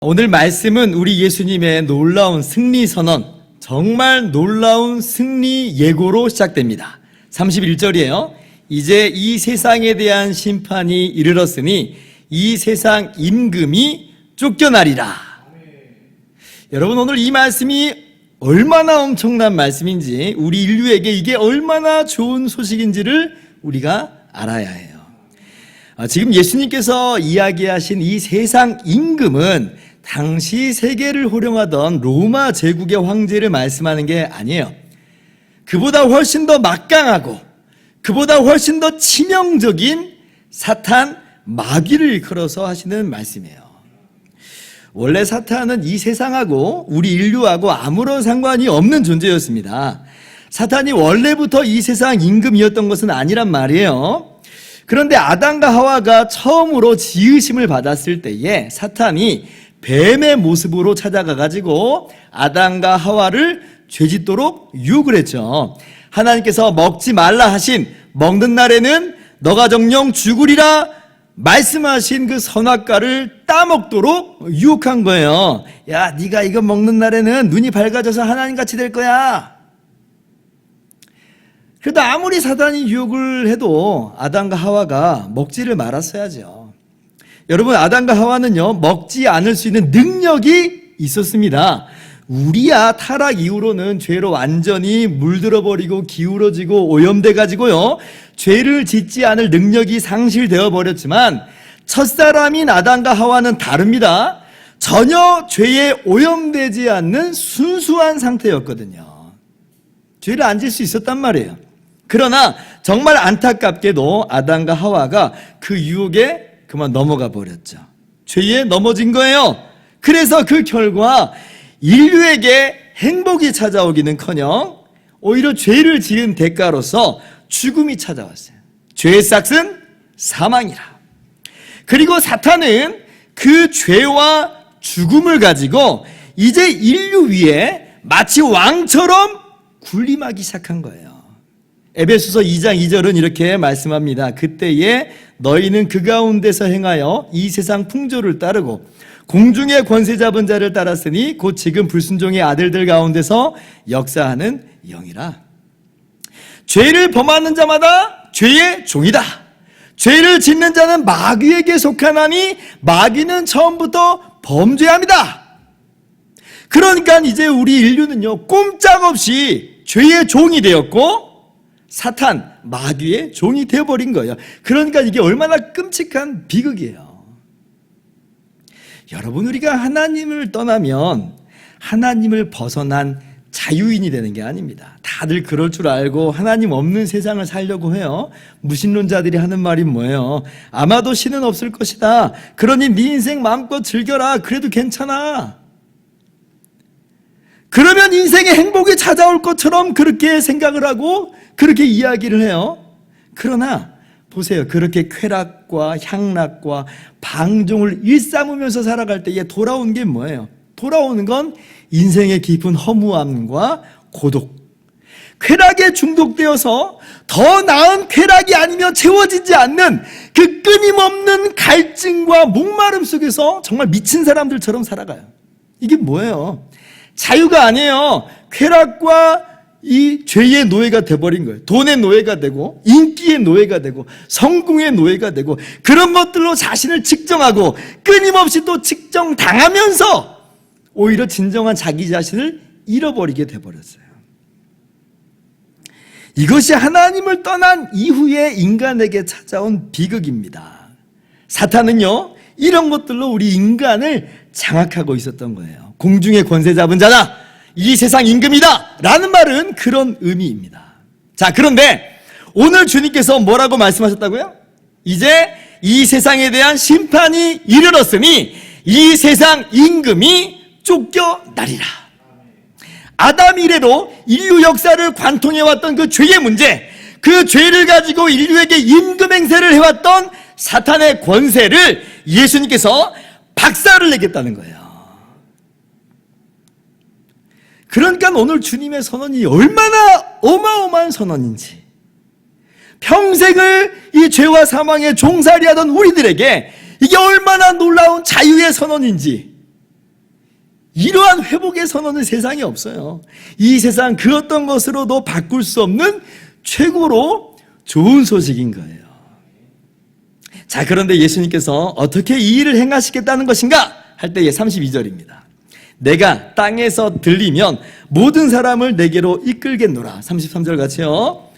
오늘 말씀은 우리 예수님의 놀라운 승리 선언, 정말 놀라운 승리 예고로 시작됩니다. 31절이에요. 이제 이 세상에 대한 심판이 이르렀으니 이 세상 임금이 쫓겨나리라. 여러분, 오늘 이 말씀이 얼마나 엄청난 말씀인지, 우리 인류에게 이게 얼마나 좋은 소식인지를 우리가 알아야 해요. 지금 예수님께서 이야기하신 이 세상 임금은 당시 세계를 호령하던 로마 제국의 황제를 말씀하는 게 아니에요. 그보다 훨씬 더 막강하고 그보다 훨씬 더 치명적인 사탄, 마귀를 일컬어서 하시는 말씀이에요. 원래 사탄은 이 세상하고 우리 인류하고 아무런 상관이 없는 존재였습니다. 사탄이 원래부터 이 세상 임금이었던 것은 아니란 말이에요. 그런데 아담과 하와가 처음으로 지으심을 받았을 때에 사탄이 뱀의 모습으로 찾아가가지고 아담과 하와를 죄짓도록 유혹을 했죠. 하나님께서 먹지 말라 하신, 먹는 날에는 너가 정녕 죽으리라 말씀하신 그 선악과를 따먹도록 유혹한 거예요. 야, 네가 이거 먹는 날에는 눈이 밝아져서 하나님같이 될 거야. 그래도 아무리 사단이 유혹을 해도 아담과 하와가 먹지를 말았어야죠. 여러분, 아담과 하와는요, 먹지 않을 수 있는 능력이 있었습니다. 우리야 타락 이후로는 죄로 완전히 물들어 버리고 기울어지고 오염돼 가지고요, 죄를 짓지 않을 능력이 상실되어 버렸지만 첫사람인 아담과 하와는 다릅니다. 전혀 죄에 오염되지 않는 순수한 상태였거든요. 죄를 안 질 수 있었단 말이에요. 그러나 정말 안타깝게도 아담과 하와가 그 유혹에 그만 넘어가 버렸죠. 죄에 넘어진 거예요. 그래서 그 결과 인류에게 행복이 찾아오기는커녕 오히려 죄를 지은 대가로서 죽음이 찾아왔어요. 죄의 싹은 사망이라. 그리고 사탄은 그 죄와 죽음을 가지고 이제 인류 위에 마치 왕처럼 군림하기 시작한 거예요. 에베소서 2장 2절은 이렇게 말씀합니다. 그때에 너희는 그 가운데서 행하여 이 세상 풍조를 따르고 공중의 권세 잡은 자를 따랐으니 곧 지금 불순종의 아들들 가운데서 역사하는 영이라. 죄를 범하는 자마다 죄의 종이다. 죄를 짓는 자는 마귀에게 속하나니 마귀는 처음부터 범죄합니다. 그러니까 이제 우리 인류는요, 꼼짝없이 죄의 종이 되었고 사탄, 마귀의 종이 되어버린 거예요. 그러니까 이게 얼마나 끔찍한 비극이에요. 여러분, 우리가 하나님을 떠나면 하나님을 벗어난 자유인이 되는 게 아닙니다. 다들 그럴 줄 알고 하나님 없는 세상을 살려고 해요. 무신론자들이 하는 말이 뭐예요? 아마도 신은 없을 것이다. 그러니 네 인생 마음껏 즐겨라. 그래도 괜찮아. 그러면 인생에 행복이 찾아올 것처럼 그렇게 생각을 하고 그렇게 이야기를 해요. 그러나 보세요. 그렇게 쾌락과 향락과 방종을 일삼으면서 살아갈 때에 돌아온 게 뭐예요? 돌아오는 건 인생의 깊은 허무함과 고독. 쾌락에 중독되어서 더 나은 쾌락이 아니면 채워지지 않는 그 끊임없는 갈증과 목마름 속에서 정말 미친 사람들처럼 살아가요. 이게 뭐예요? 자유가 아니에요. 쾌락과 이 죄의 노예가 돼버린 거예요. 돈의 노예가 되고 인기의 노예가 되고 성공의 노예가 되고 그런 것들로 자신을 측정하고 끊임없이 또 측정당하면서 오히려 진정한 자기 자신을 잃어버리게 돼버렸어요. 이것이 하나님을 떠난 이후에 인간에게 찾아온 비극입니다. 사탄은요, 이런 것들로 우리 인간을 장악하고 있었던 거예요. 공중의 권세 잡은 자다, 이 세상 임금이다 라는 말은 그런 의미입니다. 자, 그런데 오늘 주님께서 뭐라고 말씀하셨다고요? 이제 이 세상에 대한 심판이 이르렀으니 이 세상 임금이 쫓겨나리라. 아담 이래로 인류 역사를 관통해왔던 그 죄의 문제, 그 죄를 가지고 인류에게 임금 행세를 해왔던 사탄의 권세를 예수님께서 박살을 내겠다는 거예요. 그러니까 오늘 주님의 선언이 얼마나 어마어마한 선언인지, 평생을 이 죄와 사망에 종살이하던 우리들에게 이게 얼마나 놀라운 자유의 선언인지 이러한 회복의 선언은 세상에 없어요. 이 세상 그 어떤 것으로도 바꿀 수 없는 최고로 좋은 소식인 거예요. 자, 그런데 예수님께서 어떻게 이 일을 행하시겠다는 것인가 할 때의 32절입니다. 내가 땅에서 들리면 모든 사람을 내게로 이끌겠노라. 33절 같이요.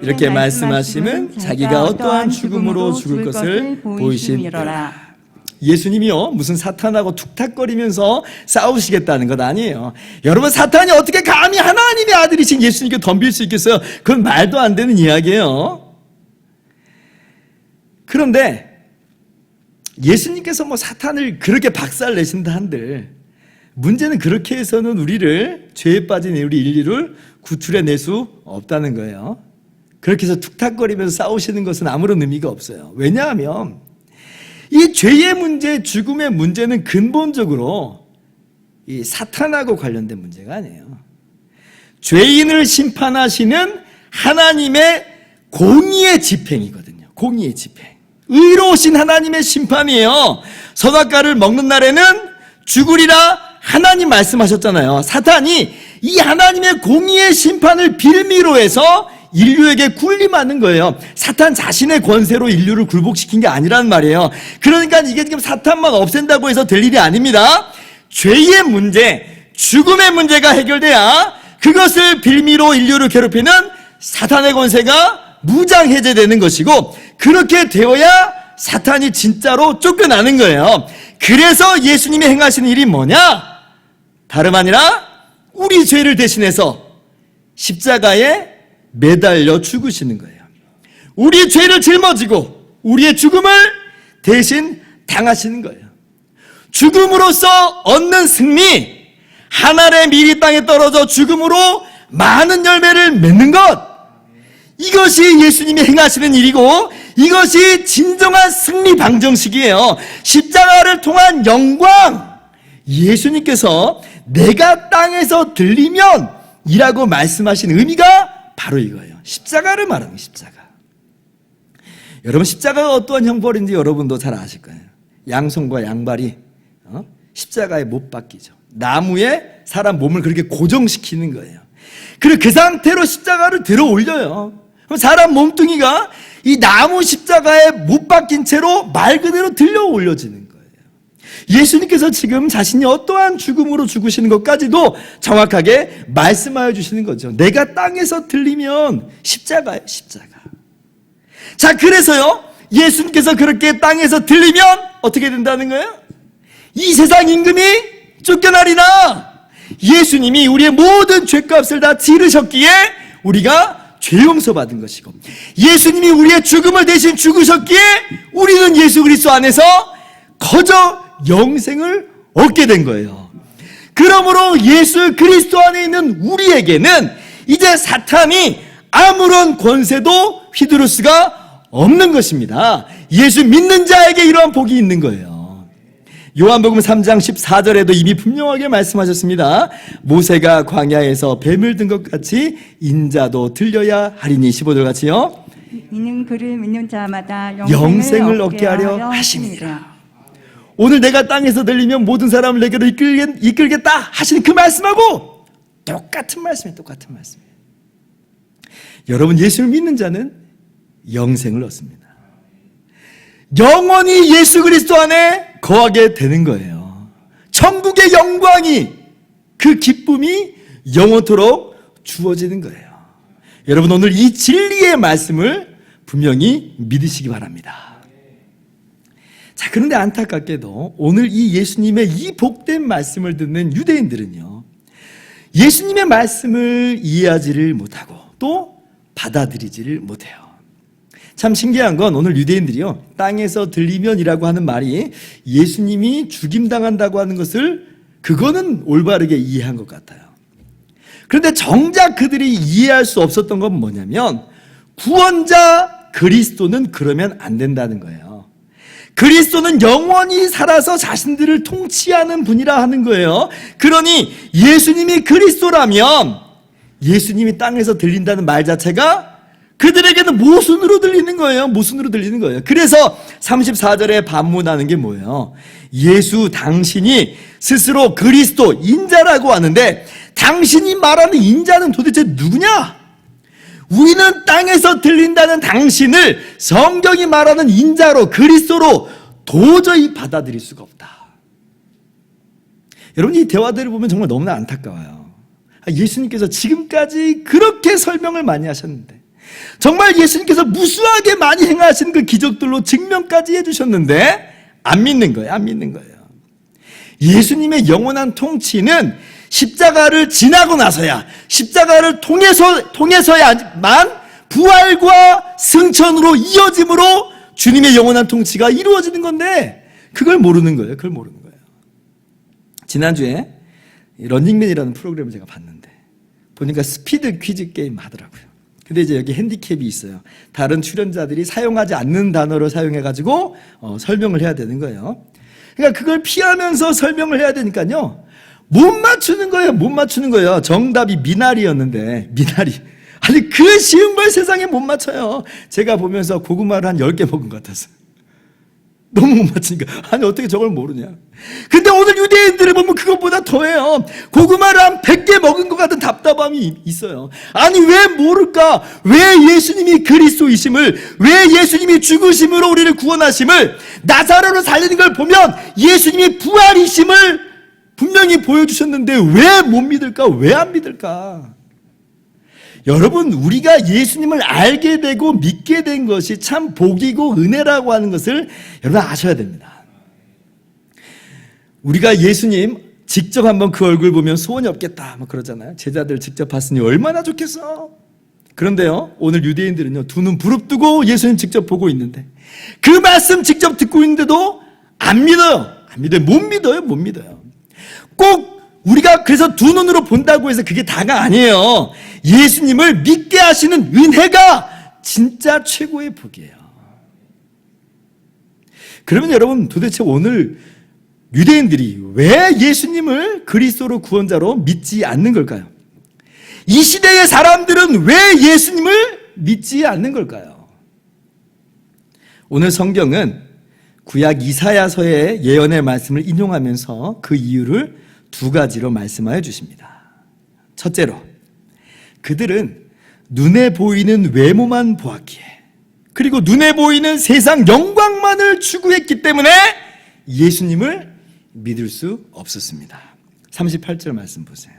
이렇게 말씀하시면 자기가 어떠한 죽음으로 죽을 것을 보이심이라. 예수님이요, 무슨 사탄하고 툭탁거리면서 싸우시겠다는 것 아니에요. 여러분, 사탄이 어떻게 감히 하나님의 아들이신 예수님께 덤빌 수 있겠어요? 그건 말도 안 되는 이야기예요. 그런데 예수님께서 뭐 사탄을 그렇게 박살내신다 한들, 문제는 그렇게 해서는 우리를, 죄에 빠진 우리 인류를 구출해낼 수 없다는 거예요. 그렇게 해서 툭탁거리면서 싸우시는 것은 아무런 의미가 없어요. 왜냐하면 이 죄의 문제, 죽음의 문제는 근본적으로 이 사탄하고 관련된 문제가 아니에요. 죄인을 심판하시는 하나님의 공의의 집행이거든요. 공의의 집행. 의로우신 하나님의 심판이에요. 선악과를 먹는 날에는 죽으리라 하나님 말씀하셨잖아요. 사탄이 이 하나님의 공의의 심판을 빌미로 해서 인류에게 군림하는 거예요. 사탄 자신의 권세로 인류를 굴복시킨 게 아니라는 말이에요. 그러니까 이게 지금 사탄만 없앤다고 해서 될 일이 아닙니다. 죄의 문제, 죽음의 문제가 해결돼야 그것을 빌미로 인류를 괴롭히는 사탄의 권세가 무장해제되는 것이고, 그렇게 되어야 사탄이 진짜로 쫓겨나는 거예요. 그래서 예수님이 행하시는 일이 뭐냐? 다름 아니라 우리 죄를 대신해서 십자가에 매달려 죽으시는 거예요. 우리의 죄를 짊어지고 우리의 죽음을 대신 당하시는 거예요. 죽음으로써 얻는 승리, 하늘의 밀이 땅에 떨어져 죽음으로 많은 열매를 맺는 것, 이것이 예수님이 행하시는 일이고 이것이 진정한 승리 방정식이에요. 십자가를 통한 영광, 예수님께서 내가 땅에서 들리면 이라고 말씀하신 의미가 바로 이거예요. 십자가를 말하는 십자가. 여러분, 십자가가 어떠한 형벌인지 여러분도 잘 아실 거예요. 양손과 양발이 십자가에 못 박히죠. 나무에 사람 몸을 그렇게 고정시키는 거예요. 그리고 그 상태로 십자가를 들어 올려요. 그럼 사람 몸뚱이가 이 나무 십자가에 못 박힌 채로 말 그대로 들려 올려지는 거예요. 예수님께서 지금 자신이 어떠한 죽음으로 죽으시는 것까지도 정확하게 말씀하여 주시는 거죠. 내가 땅에서 들리면 십자가예요, 십자가. 자, 그래서요, 예수님께서 그렇게 땅에서 들리면 어떻게 된다는 거예요? 이 세상 임금이 쫓겨나리라. 예수님이 우리의 모든 죄값을 다 지르셨기에 우리가 죄 용서받은 것이고, 예수님이 우리의 죽음을 대신 죽으셨기에 우리는 예수 그리스도 안에서 거저 영생을 얻게 된 거예요. 그러므로 예수 그리스도 안에 있는 우리에게는 이제 사탄이 아무런 권세도 휘두를 수가 없는 것입니다. 예수 믿는 자에게 이러한 복이 있는 거예요. 요한복음 3장 14절에도 이미 분명하게 말씀하셨습니다. 모세가 광야에서 뱀을 든 것 같이 인자도 들려야 하리니. 15절 같이요. 이는 그를 믿는 자마다 영생을 얻게 하려 하심이라. 오늘 내가 땅에서 들리면 모든 사람을 내게로 이끌겠다 하시는 그 말씀하고 똑같은 말씀이에요. 똑같은 말씀이에요. 여러분, 예수를 믿는 자는 영생을 얻습니다. 영원히 예수 그리스도 안에 거하게 되는 거예요. 천국의 영광이, 그 기쁨이 영원토록 주어지는 거예요. 여러분, 오늘 이 진리의 말씀을 분명히 믿으시기 바랍니다. 자, 그런데 안타깝게도 오늘 이 예수님의 이 복된 말씀을 듣는 유대인들은요, 예수님의 말씀을 이해하지를 못하고 또 받아들이지를 못해요. 참 신기한 건 오늘 유대인들이요, 땅에서 들리면이라고 하는 말이 예수님이 죽임당한다고 하는 것을, 그거는 올바르게 이해한 것 같아요. 그런데 정작 그들이 이해할 수 없었던 건 뭐냐면, 구원자 그리스도는 그러면 안 된다는 거예요. 그리스도는 영원히 살아서 자신들을 통치하는 분이라 하는 거예요. 그러니 예수님이 그리스도라면 예수님이 땅에서 들린다는 말 자체가 그들에게는 모순으로 들리는 거예요. 모순으로 들리는 거예요. 그래서 34절에 반문하는 게 뭐예요? 예수 당신이 스스로 그리스도 인자라고 하는데 당신이 말하는 인자는 도대체 누구냐? 우리는 땅에서 들린다는 당신을 성경이 말하는 인자로 그리스도로 도저히 받아들일 수가 없다. 여러분, 이 대화들을 보면 정말 너무나 안타까워요. 예수님께서 지금까지 그렇게 설명을 많이 하셨는데, 정말 예수님께서 무수하게 많이 행하신 그 기적들로 증명까지 해주셨는데 안 믿는 거예요. 안 믿는 거예요. 예수님의 영원한 통치는 십자가를 지나고 나서야, 십자가를 통해서야만 부활과 승천으로 이어짐으로 주님의 영원한 통치가 이루어지는 건데 그걸 모르는 거예요. 그걸 모르는 거예요. 지난주에 런닝맨이라는 프로그램을 제가 봤는데 보니까 스피드 퀴즈 게임 하더라고요. 근데 이제 여기 핸디캡이 있어요. 다른 출연자들이 사용하지 않는 단어를 사용해가지고 설명을 해야 되는 거예요. 그러니까 그걸 피하면서 설명을 해야 되니까요. 못 맞추는 거예요. 못 맞추는 거예요. 정답이 미나리였는데, 미나리. 아니, 그 쉬운 걸 세상에 못 맞춰요. 제가 보면서 고구마를 한 10개 먹은 것 같았어요. 너무 못 맞추니까. 아니, 어떻게 저걸 모르냐. 근데 오늘 유대인들을 보면 그것보다 더해요. 고구마를 한 100개 먹은 것 같은 답답함이 있어요. 아니, 왜 모를까? 왜 예수님이 그리스도이심을, 왜 예수님이 죽으심으로 우리를 구원하심을, 나사로를 살리는 걸 보면 예수님이 부활이심을 분명히 보여주셨는데 왜 못 믿을까? 왜 안 믿을까? 여러분, 우리가 예수님을 알게 되고 믿게 된 것이 참 복이고 은혜라고 하는 것을 여러분 아셔야 됩니다. 우리가 예수님 직접 한번 그 얼굴 보면 소원이 없겠다 막 그러잖아요. 제자들 직접 봤으니 얼마나 좋겠어. 그런데요, 오늘 유대인들은요, 두 눈 부릅뜨고 예수님 직접 보고 있는데 그 말씀 직접 듣고 있는데도 안 믿어요. 안 믿어요. 못 믿어요. 못 믿어요. 꼭 우리가 그래서 두 눈으로 본다고 해서 그게 다가 아니에요. 예수님을 믿게 하시는 은혜가 진짜 최고의 복이에요. 그러면 여러분, 도대체 오늘 유대인들이 왜 예수님을 그리스도로 구원자로 믿지 않는 걸까요? 이 시대의 사람들은 왜 예수님을 믿지 않는 걸까요? 오늘 성경은 구약 이사야서의 예언의 말씀을 인용하면서 그 이유를 두 가지로 말씀하여 주십니다. 첫째로, 그들은 눈에 보이는 외모만 보았기에, 그리고 눈에 보이는 세상 영광만을 추구했기 때문에 예수님을 믿을 수 없었습니다. 38절 말씀 보세요.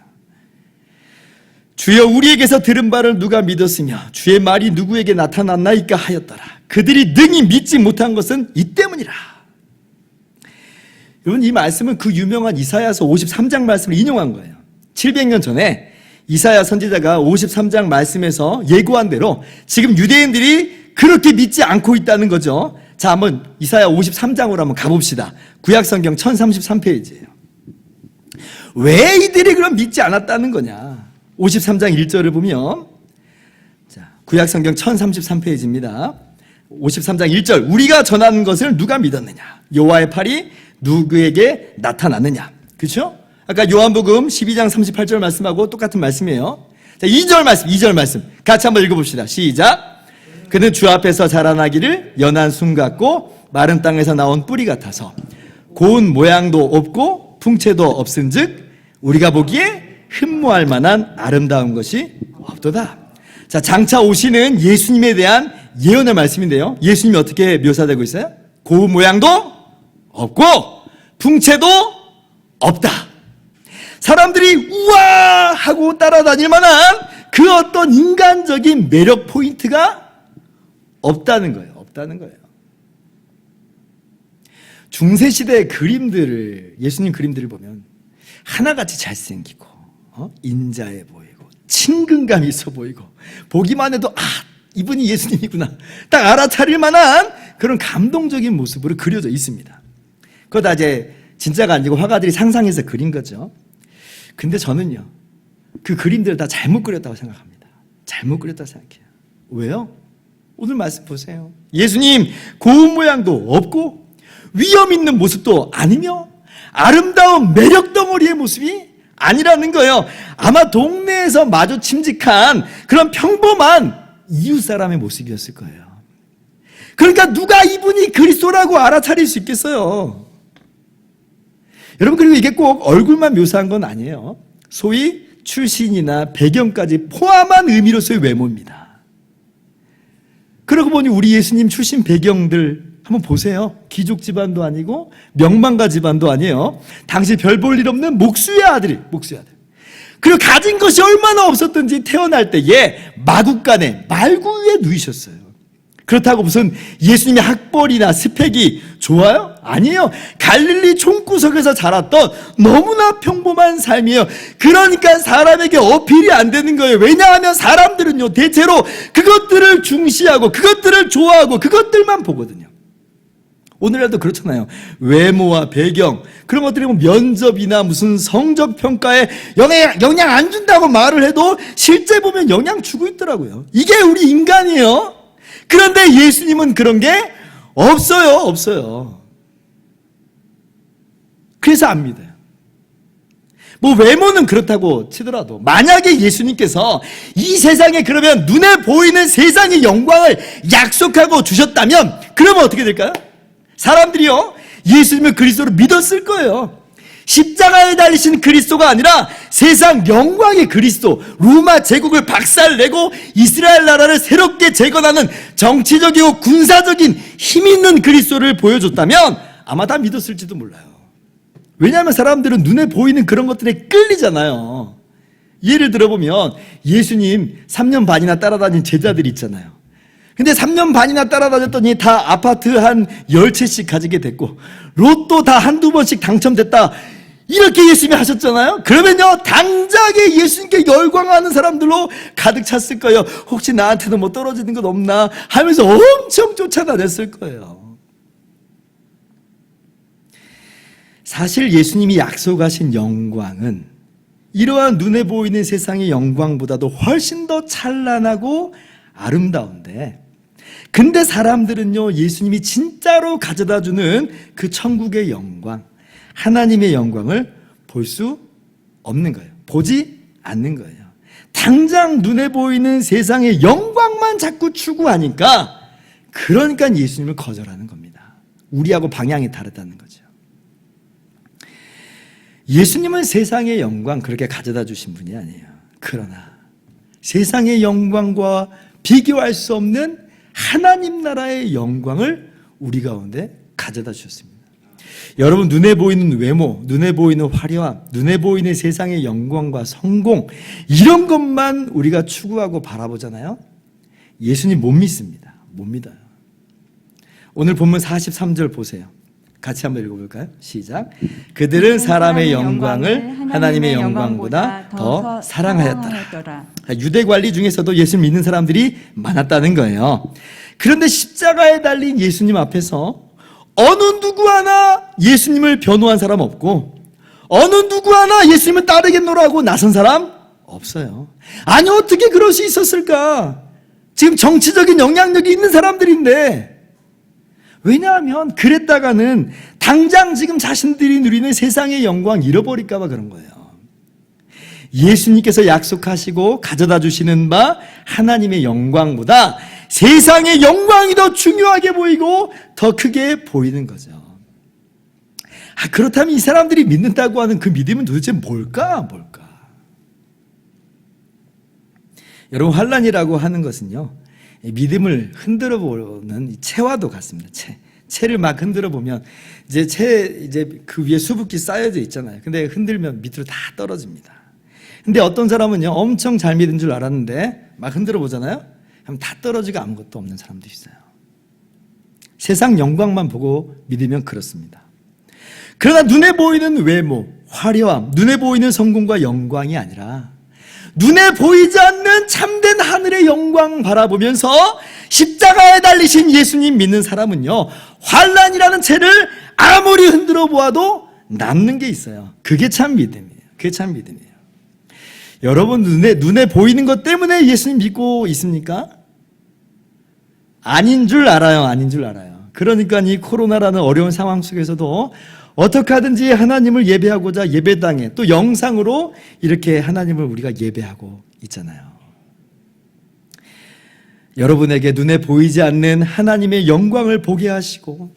주여, 우리에게서 들은 바를 누가 믿었으며 주의 말이 누구에게 나타났나이까 하였더라. 그들이 능히 믿지 못한 것은 이 때문이라. 여러분, 이 말씀은 그 유명한 이사야서 53장 말씀을 인용한 거예요. 700년 전에 이사야 선지자가 53장 말씀에서 예고한 대로 지금 유대인들이 그렇게 믿지 않고 있다는 거죠. 자, 한번 이사야 53장으로 한번 가봅시다. 구약성경 1033페이지예요. 왜 이들이 그럼 믿지 않았다는 거냐? 53장 1절을 보면, 자, 구약성경 1033페이지입니다. 53장 1절, 우리가 전하는 것을 누가 믿었느냐? 여호와의 팔이 누구에게 나타났느냐? 그렇죠? 아까 요한복음 12장 38절 말씀하고 똑같은 말씀이에요. 자, 2절 말씀 같이 한번 읽어봅시다. 시작. 그는 주 앞에서 자라나기를 연한 순 같고 마른 땅에서 나온 뿌리 같아서 고운 모양도 없고 풍채도 없은즉 우리가 보기에 흠모할 만한 아름다운 것이 없도다. 자, 장차 오시는 예수님에 대한 예언의 말씀인데요, 예수님이 어떻게 묘사되고 있어요? 고운 모양도 없고 풍채도 없다. 사람들이 우와 하고 따라다닐 만한 그 어떤 인간적인 매력 포인트가 없다는 거예요. 없다는 거예요. 중세시대의 그림들을, 예수님 그림들을 보면 하나같이 잘생기고 인자해 보이고 친근감 있어 보이고 보기만 해도 이분이 예수님이구나 딱 알아차릴 만한 그런 감동적인 모습으로 그려져 있습니다. 그거 다 이제 진짜가 아니고 화가들이 상상해서 그린 거죠. 근데 저는요, 그 그림들을 다 잘못 그렸다고 생각합니다. 잘못 그렸다고 생각해요. 왜요? 오늘 말씀 보세요. 예수님 고운 모양도 없고 위험 있는 모습도 아니며 아름다운 매력 덩어리의 모습이 아니라는 거예요. 아마 동네에서 마주 침직한 그런 평범한 이웃 사람의 모습이었을 거예요. 그러니까 누가 이분이 그리스도라고 알아차릴 수 있겠어요? 여러분, 그리고 이게 꼭 얼굴만 묘사한 건 아니에요. 소위 출신이나 배경까지 포함한 의미로서의 외모입니다. 그러고 보니 우리 예수님 출신 배경들 한번 보세요. 귀족 집안도 아니고 명망가 집안도 아니에요. 당시 별 볼 일 없는 목수의 아들. 그리고 가진 것이 얼마나 없었던지 태어날 때에 마구간에 말구 위에 누이셨어요. 그렇다고 무슨 예수님의 학벌이나 스펙이 좋아요? 아니에요. 갈릴리 총구석에서 자랐던 너무나 평범한 삶이에요. 그러니까 사람에게 어필이 안 되는 거예요. 왜냐하면 사람들은요, 대체로 그것들을 중시하고 그것들을 좋아하고 그것들만 보거든요. 오늘날도 그렇잖아요. 외모와 배경, 그런 것들이 뭐 면접이나 무슨 성적 평가에 영향 안 준다고 말을 해도 실제 보면 영향 주고 있더라고요. 이게 우리 인간이에요. 그런데 예수님은 그런 게 없어요. 그래서 안 믿어요. 뭐 외모는 그렇다고 치더라도 만약에 예수님께서 이 세상에 그러면 눈에 보이는 세상의 영광을 약속하고 주셨다면 그러면 어떻게 될까요? 사람들이요, 예수님을 그리스도로 믿었을 거예요. 십자가에 달리신 그리스도가 아니라 세상 영광의 그리스도, 로마 제국을 박살내고 이스라엘 나라를 새롭게 재건하는 정치적이고 군사적인 힘 있는 그리스도를 보여줬다면 아마 다 믿었을지도 몰라요. 왜냐하면 사람들은 눈에 보이는 그런 것들에 끌리잖아요. 예를 들어보면 예수님 3년 반이나 따라다닌 제자들이 있잖아요. 근데 3년 반이나 따라다녔더니 다 아파트 한 10채씩 가지게 됐고 로또 다 한두 번씩 당첨됐다, 이렇게 예수님이 하셨잖아요. 그러면요, 당장에 예수님께 열광하는 사람들로 가득 찼을 거예요. 혹시 나한테도 뭐 떨어지는 것 없나 하면서 엄청 쫓아다녔을 거예요. 사실 예수님이 약속하신 영광은 이러한 눈에 보이는 세상의 영광보다도 훨씬 더 찬란하고 아름다운데, 근데 사람들은요, 예수님이 진짜로 가져다 주는 그 천국의 영광, 하나님의 영광을 볼 수 없는 거예요. 보지 않는 거예요. 당장 눈에 보이는 세상의 영광만 자꾸 추구하니까, 그러니까 예수님을 거절하는 겁니다. 우리하고 방향이 다르다는 거죠. 예수님은 세상의 영광 그렇게 가져다 주신 분이 아니에요. 그러나 세상의 영광과 비교할 수 없는 하나님 나라의 영광을 우리 가운데 가져다 주셨습니다. 여러분, 눈에 보이는 외모, 눈에 보이는 화려함, 눈에 보이는 세상의 영광과 성공, 이런 것만 우리가 추구하고 바라보잖아요. 예수님 못 믿습니다. 못 믿어요. 오늘 본문 43절 보세요. 같이 한번 읽어볼까요? 시작. 그들은 사람의 영광을 하나님의 영광보다 더 사랑하였더라. 유대 관리 중에서도 예수를 믿는 사람들이 많았다는 거예요. 그런데 십자가에 달린 예수님 앞에서 어느 누구 하나 예수님을 변호한 사람 없고, 어느 누구 하나 예수님을 따르겠노라고 나선 사람 없어요. 아니, 어떻게 그럴 수 있었을까? 지금 정치적인 영향력이 있는 사람들인데. 왜냐하면 그랬다가는 당장 지금 자신들이 누리는 세상의 영광 잃어버릴까 봐 그런 거예요. 예수님께서 약속하시고 가져다 주시는 바 하나님의 영광보다 세상의 영광이 더 중요하게 보이고 더 크게 보이는 거죠. 그렇다면 이 사람들이 믿는다고 하는 그 믿음은 도대체 뭘까? 여러분, 환난이라고 하는 것은요, 믿음을 흔들어 보는 채와도 같습니다. 채를 막 흔들어 보면 이제 그 위에 수북이 쌓여져 있잖아요. 근데 흔들면 밑으로 다 떨어집니다. 근데 어떤 사람은요, 엄청 잘 믿은 줄 알았는데 막 흔들어 보잖아요. 그럼 다 떨어지고 아무것도 없는 사람도 있어요. 세상 영광만 보고 믿으면 그렇습니다. 그러나 눈에 보이는 외모, 화려함, 눈에 보이는 성공과 영광이 아니라 눈에 보이지 않는 참된 하늘의 영광 바라보면서 십자가에 달리신 예수님 믿는 사람은요, 환난이라는 채를 아무리 흔들어 보아도 남는 게 있어요. 그게 참 믿음이에요. 여러분, 눈에 보이는 것 때문에 예수님 믿고 있습니까? 아닌 줄 알아요. 그러니까 이 코로나라는 어려운 상황 속에서도 어떻게 하든지 하나님을 예배하고자 예배당에 또 영상으로 이렇게 하나님을 우리가 예배하고 있잖아요. 여러분에게 눈에 보이지 않는 하나님의 영광을 보게 하시고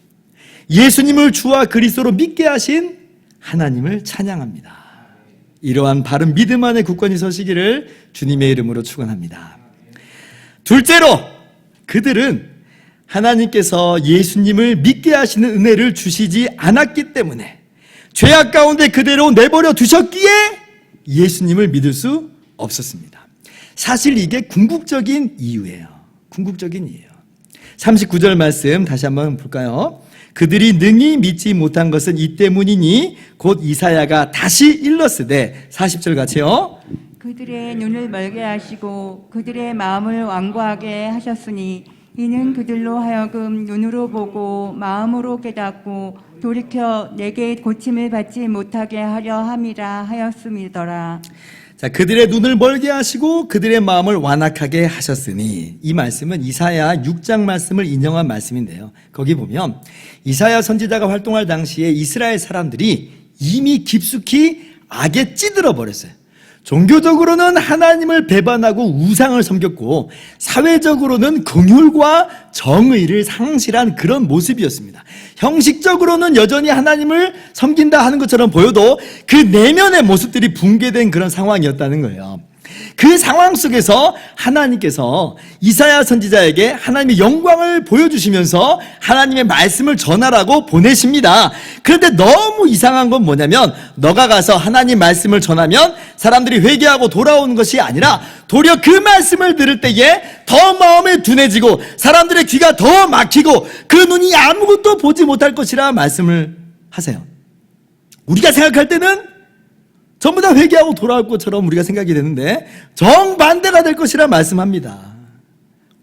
예수님을 주와 그리스도로 믿게 하신 하나님을 찬양합니다. 이러한 바른 믿음 안에 굳건히 서시기를 주님의 이름으로 축원합니다. 둘째로, 그들은 하나님께서 예수님을 믿게 하시는 은혜를 주시지 않았기 때문에 죄악 가운데 그대로 내버려 두셨기에 예수님을 믿을 수 없었습니다. 사실 이게 궁극적인 이유예요. 궁극적인 이유예요. 39절 말씀 다시 한번 볼까요? 그들이 능히 믿지 못한 것은 이 때문이니 곧 이사야가 다시 일렀으되, 40절 같이요. 그들의 눈을 멀게 하시고 그들의 마음을 완고하게 하셨으니 이는 그들로 하여금 눈으로 보고 마음으로 깨닫고 돌이켜 내게 고침을 받지 못하게 하려 함이라 하였음이더라. 자, 그들의 눈을 멀게 하시고 그들의 마음을 완악하게 하셨으니, 이 말씀은 이사야 6장 말씀을 인용한 말씀인데요. 거기 보면 이사야 선지자가 활동할 당시에 이스라엘 사람들이 이미 깊숙이 악에 찌들어 버렸어요. 종교적으로는 하나님을 배반하고 우상을 섬겼고 사회적으로는 긍휼과 정의를 상실한 그런 모습이었습니다. 형식적으로는 여전히 하나님을 섬긴다 하는 것처럼 보여도 그 내면의 모습들이 붕괴된 그런 상황이었다는 거예요. 그 상황 속에서 하나님께서 이사야 선지자에게 하나님의 영광을 보여주시면서 하나님의 말씀을 전하라고 보내십니다. 그런데 너무 이상한 건 뭐냐면, 너가 가서 하나님 말씀을 전하면 사람들이 회개하고 돌아오는 것이 아니라 도리어 그 말씀을 들을 때에 더 마음이 둔해지고 사람들의 귀가 더 막히고 그 눈이 아무것도 보지 못할 것이라 말씀을 하세요. 우리가 생각할 때는 전부 다 회개하고 돌아올 것처럼 우리가 생각이 되는데 정반대가 될 것이라 말씀합니다.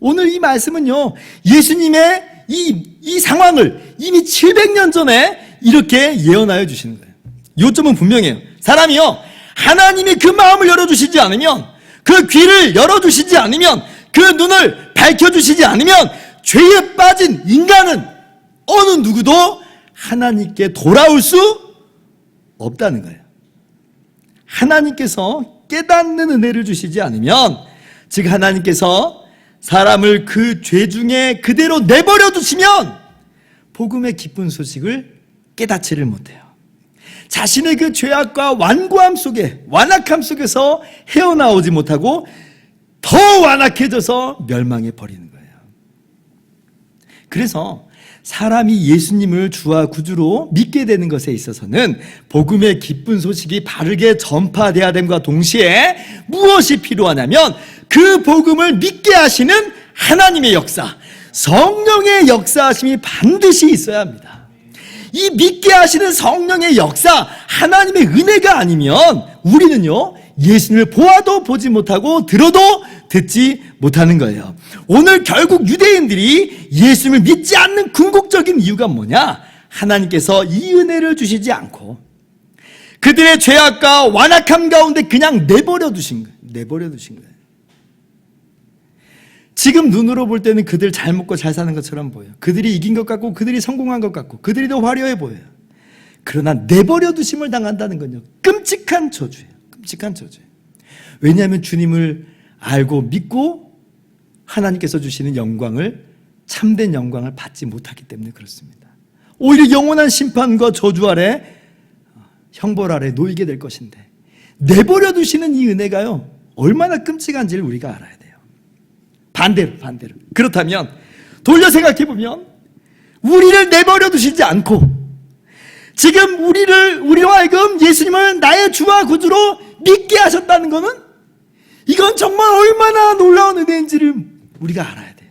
오늘 이 말씀은요, 예수님의 이 상황을 이미 700년 전에 이렇게 예언하여 주시는 거예요. 요점은 분명해요. 사람이요, 하나님이 그 마음을 열어주시지 않으면, 그 귀를 열어주시지 않으면, 그 눈을 밝혀주시지 않으면 죄에 빠진 인간은 어느 누구도 하나님께 돌아올 수 없다는 거예요. 하나님께서 깨닫는 은혜를 주시지 않으면, 즉 하나님께서 사람을 그 죄 중에 그대로 내버려 두시면 복음의 기쁜 소식을 깨닫지를 못해요. 자신의 그 죄악과 완고함 속에, 완악함 속에서 헤어나오지 못하고 더 완악해져서 멸망해 버리는 거예요. 그래서 사람이 예수님을 주와 구주로 믿게 되는 것에 있어서는 복음의 기쁜 소식이 바르게 전파돼야 됨과 동시에 무엇이 필요하냐면, 그 복음을 믿게 하시는 하나님의 역사, 성령의 역사하심이 반드시 있어야 합니다. 이 믿게 하시는 성령의 역사, 하나님의 은혜가 아니면 우리는요, 예수님을 보아도 보지 못하고 들어도 듣지 못하는 거예요. 오늘 결국 유대인들이 예수님을 믿지 않는 궁극적인 이유가 뭐냐? 하나님께서 이 은혜를 주시지 않고 그들의 죄악과 완악함 가운데 그냥 내버려 두신 거예요. 내버려 두신 거예요. 지금 눈으로 볼 때는 그들 잘 먹고 잘 사는 것처럼 보여요. 그들이 이긴 것 같고 그들이 성공한 것 같고 그들이 더 화려해 보여요. 그러나 내버려 두심을 당한다는 건요, 끔찍한 저주예요. 끔찍한 저주예요. 왜냐하면 주님을 알고 믿고 하나님께서 주시는 영광을, 참된 영광을 받지 못하기 때문에 그렇습니다. 오히려 영원한 심판과 저주 아래, 형벌 아래 놓이게 될 것인데, 내버려 두시는 이 은혜가요, 얼마나 끔찍한지를 우리가 알아야 돼요. 반대로 그렇다면 돌려 생각해보면 우리를 내버려 두시지 않고 지금 우리로 하여금 예수님을 나의 주와 구주로 믿게 하셨다는 것은, 이건 정말 얼마나 놀라운 은혜인지를 우리가 알아야 돼요.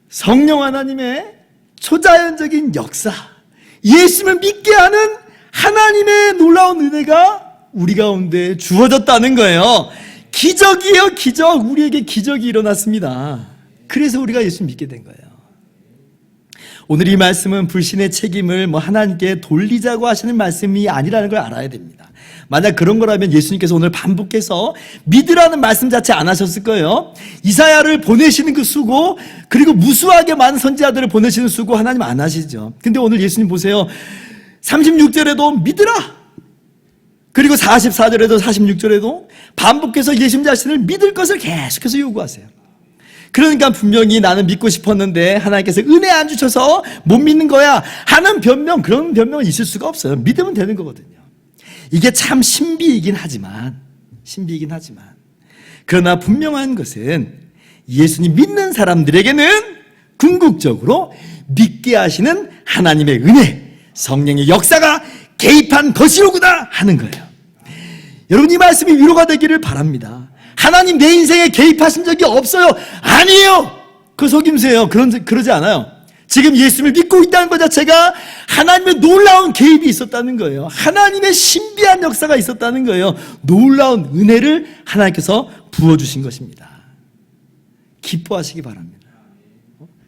성령 하나님의 초자연적인 역사, 예수님을 믿게 하는 하나님의 놀라운 은혜가 우리 가운데 주어졌다는 거예요. 기적이에요, 기적. 우리에게 기적이 일어났습니다. 그래서 우리가 예수님 믿게 된 거예요. 오늘 이 말씀은 불신의 책임을 하나님께 돌리자고 하시는 말씀이 아니라는 걸 알아야 됩니다. 만약 그런 거라면 예수님께서 오늘 반복해서 믿으라는 말씀 자체 안 하셨을 거예요. 이사야를 보내시는 그 수고, 그리고 무수하게 많은 선지자들을 보내시는 수고 하나님 안 하시죠. 근데 오늘 예수님 보세요. 36절에도 믿으라, 그리고 44절에도 46절에도 반복해서 예수님 자신을 믿을 것을 계속해서 요구하세요. 그러니까 분명히 나는 믿고 싶었는데 하나님께서 은혜 안 주셔서 못 믿는 거야 하는 변명, 그런 변명은 있을 수가 없어요. 믿으면 되는 거거든요. 이게 참 신비이긴 하지만 그러나 분명한 것은 예수님 믿는 사람들에게는 궁극적으로 믿게 하시는 하나님의 은혜, 성령의 역사가 개입한 것이로구나 하는 거예요. 여러분, 이 말씀이 위로가 되기를 바랍니다. 하나님 내 인생에 개입하신 적이 없어요. 아니에요. 그 속임수예요. 그러지 않아요. 지금 예수님을 믿고 있다는 것 자체가 하나님의 놀라운 개입이 있었다는 거예요. 하나님의 신비한 역사가 있었다는 거예요. 놀라운 은혜를 하나님께서 부어주신 것입니다. 기뻐하시기 바랍니다.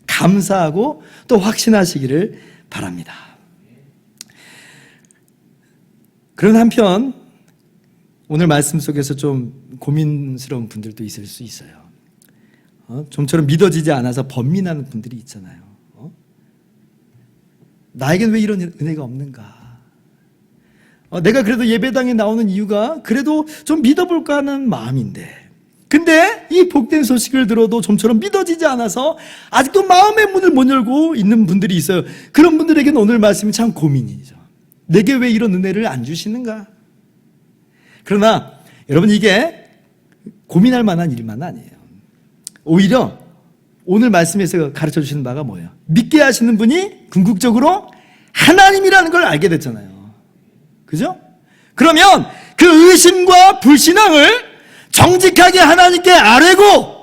감사하고 또 확신하시기를 바랍니다. 그런 한편 오늘 말씀 속에서 좀 고민스러운 분들도 있을 수 있어요. 좀처럼 믿어지지 않아서 번민하는 분들이 있잖아요. 나에겐 왜 이런 은혜가 없는가? 내가 그래도 예배당에 나오는 이유가 그래도 좀 믿어볼까 하는 마음인데, 근데 이 복된 소식을 들어도 좀처럼 믿어지지 않아서 아직도 마음의 문을 못 열고 있는 분들이 있어요. 그런 분들에게는 오늘 말씀이 참 고민이죠. 내게 왜 이런 은혜를 안 주시는가? 그러나 여러분, 이게 고민할 만한 일만 아니에요. 오히려 오늘 말씀에서 가르쳐 주시는 바가 뭐예요? 믿게 하시는 분이 궁극적으로 하나님이라는 걸 알게 됐잖아요. 그죠? 그러면 그 의심과 불신앙을 정직하게 하나님께 아뢰고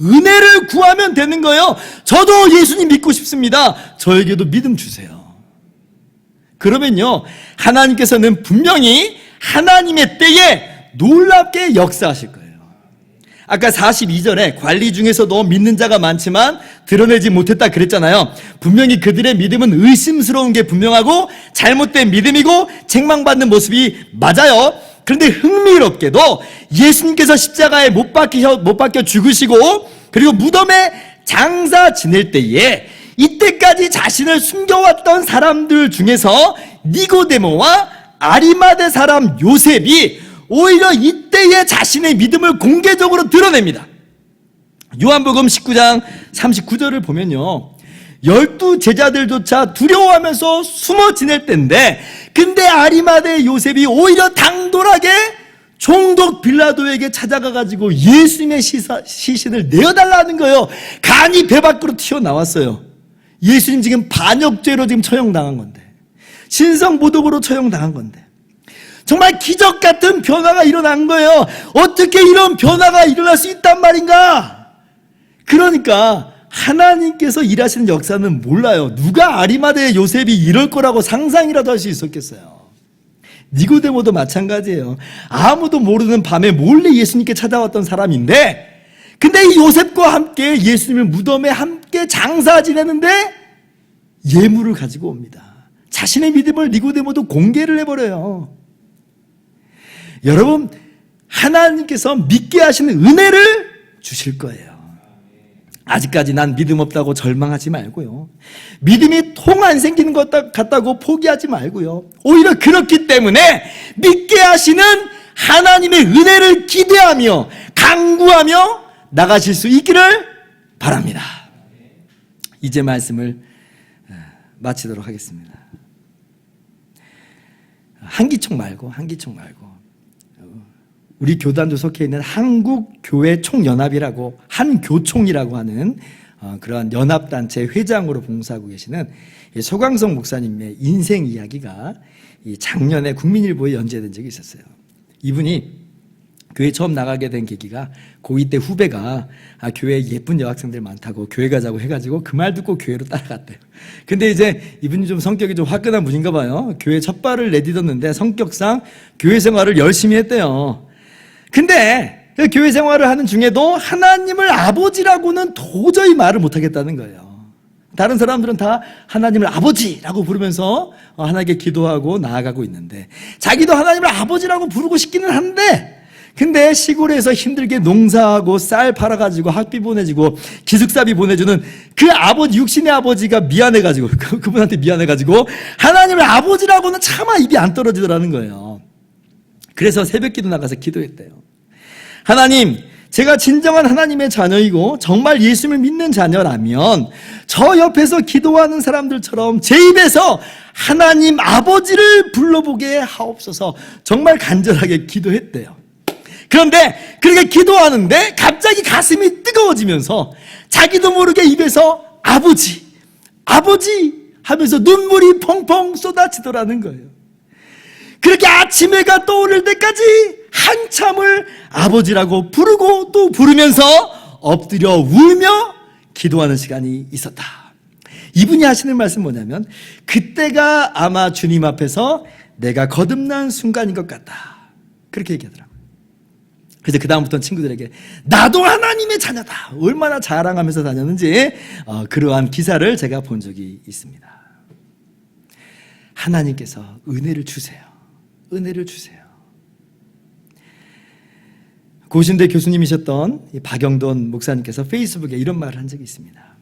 은혜를 구하면 되는 거예요. 저도 예수님 믿고 싶습니다. 저에게도 믿음 주세요. 그러면요, 하나님께서는 분명히 하나님의 때에 놀랍게 역사하실 거예요. 아까 42절에 관리 중에서도 믿는 자가 많지만 드러내지 못했다 그랬잖아요. 분명히 그들의 믿음은 의심스러운 게 분명하고 잘못된 믿음이고 책망받는 모습이 맞아요. 그런데 흥미롭게도 예수님께서 십자가에 못 박혀 죽으시고 그리고 무덤에 장사 지낼 때에 이때까지 자신을 숨겨왔던 사람들 중에서 니고데모와 아리마대 사람 요셉이 오히려 이때에 자신의 믿음을 공개적으로 드러냅니다. 요한복음 19장 39절을 보면요, 12 제자들조차 두려워하면서 숨어 지낼 때인데, 근데 아리마대 요셉이 오히려 당돌하게 총독 빌라도에게 찾아가가지고 예수님의 시신을 내어달라는 거예요. 간이 배 밖으로 튀어나왔어요. 예수님 지금 반역죄로 지금 처형당한 건데, 신성모독으로 처형당한 건데, 정말 기적 같은 변화가 일어난 거예요. 어떻게 이런 변화가 일어날 수 있단 말인가? 그러니까 하나님께서 일하시는 역사는 몰라요. 누가 아리마대 요셉이 이럴 거라고 상상이라도 할 수 있었겠어요. 니고데모도 마찬가지예요. 아무도 모르는 밤에 몰래 예수님께 찾아왔던 사람인데, 근데 이 요셉과 함께 예수님을 무덤에 함께 장사 지내는데 예물을 가지고 옵니다. 자신의 믿음을 니고데모도 공개를 해버려요. 여러분, 하나님께서 믿게 하시는 은혜를 주실 거예요. 아직까지 난 믿음 없다고 절망하지 말고요, 믿음이 통 안 생기는 것 같다고 포기하지 말고요, 오히려 그렇기 때문에 믿게 하시는 하나님의 은혜를 기대하며 간구하며 나가실 수 있기를 바랍니다. 이제 말씀을 마치도록 하겠습니다. 한기총 말고 우리 교단도 속해 있는 한국교회총연합이라고, 한교총이라고 하는 그러한 연합단체 회장으로 봉사하고 계시는 소광성 목사님의 인생 이야기가 작년에 국민일보에 연재된 적이 있었어요. 이분이 교회 처음 나가게 된 계기가 고2 때 후배가 교회에 예쁜 여학생들 많다고 교회 가자고 해가지고 그 말 듣고 교회로 따라갔대요. 근데 이제 이분이 좀 성격이 좀 화끈한 분인가 봐요. 교회 첫 발을 내딛었는데 성격상 교회 생활을 열심히 했대요. 근데 교회 생활을 하는 중에도 하나님을 아버지라고는 도저히 말을 못하겠다는 거예요. 다른 사람들은 다 하나님을 아버지라고 부르면서 하나님께 기도하고 나아가고 있는데, 자기도 하나님을 아버지라고 부르고 싶기는 한데, 근데 시골에서 힘들게 농사하고 쌀 팔아가지고 학비 보내주고 기숙사비 보내주는 그 아버지, 육신의 아버지가 미안해가지고, 그분한테 미안해가지고 하나님을 아버지라고는 차마 입이 안 떨어지더라는 거예요. 그래서 새벽기도 나가서 기도했대요. 하나님, 제가 진정한 하나님의 자녀이고 정말 예수님을 믿는 자녀라면 저 옆에서 기도하는 사람들처럼 제 입에서 하나님 아버지를 불러보게 하옵소서 정말 간절하게 기도했대요. 그런데 그렇게 기도하는데 갑자기 가슴이 뜨거워지면서 자기도 모르게 입에서 아버지, 아버지 하면서 눈물이 펑펑 쏟아지더라는 거예요. 그렇게 아침 해가 떠오를 때까지 한참을 아버지라고 부르고 또 부르면서 엎드려 울며 기도하는 시간이 있었다. 이분이 하시는 말씀 뭐냐면 그때가 아마 주님 앞에서 내가 거듭난 순간인 것 같다. 그렇게 얘기하더라고요. 그래서 그 다음부터는 친구들에게 나도 하나님의 자녀다. 얼마나 자랑하면서 다녔는지 그러한 기사를 제가 본 적이 있습니다. 하나님께서 은혜를 주세요. 은혜를 주세요. 고신대 교수님이셨던 박영돈 목사님께서 페이스북에 이런 말을 한 적이 있습니다.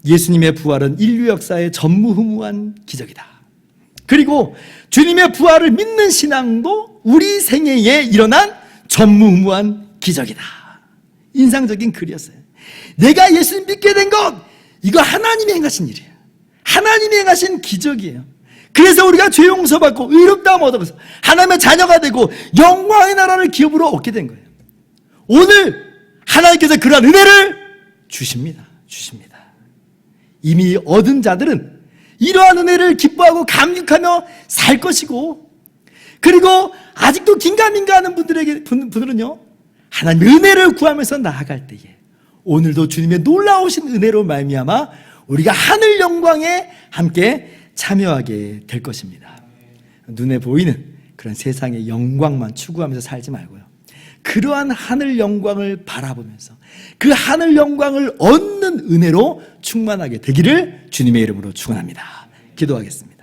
예수님의 부활은 인류 역사의 전무후무한 기적이다. 그리고 주님의 부활을 믿는 신앙도 우리 생애에 일어난 전무후무한 기적이다. 인상적인 글이었어요. 내가 예수님 믿게 된 것, 이거 하나님이 행하신 일이에요. 하나님이 행하신 기적이에요. 그래서 우리가 죄 용서받고 의롭다함 얻어서 하나님의 자녀가 되고 영광의 나라를 기업으로 얻게 된 거예요. 오늘 하나님께서 그러한 은혜를 주십니다. 이미 얻은 자들은 이러한 은혜를 기뻐하고 감격하며 살 것이고, 그리고 아직도 긴가민가하는 분들은요 하나님의 은혜를 구하면서 나아갈 때에 오늘도 주님의 놀라우신 은혜로 말미암아 우리가 하늘 영광에 함께 참여하게 될 것입니다. 눈에 보이는 그런 세상의 영광만 추구하면서 살지 말고요, 그러한 하늘 영광을 바라보면서 그 하늘 영광을 얻는 은혜로 충만하게 되기를 주님의 이름으로 축원합니다. 기도하겠습니다.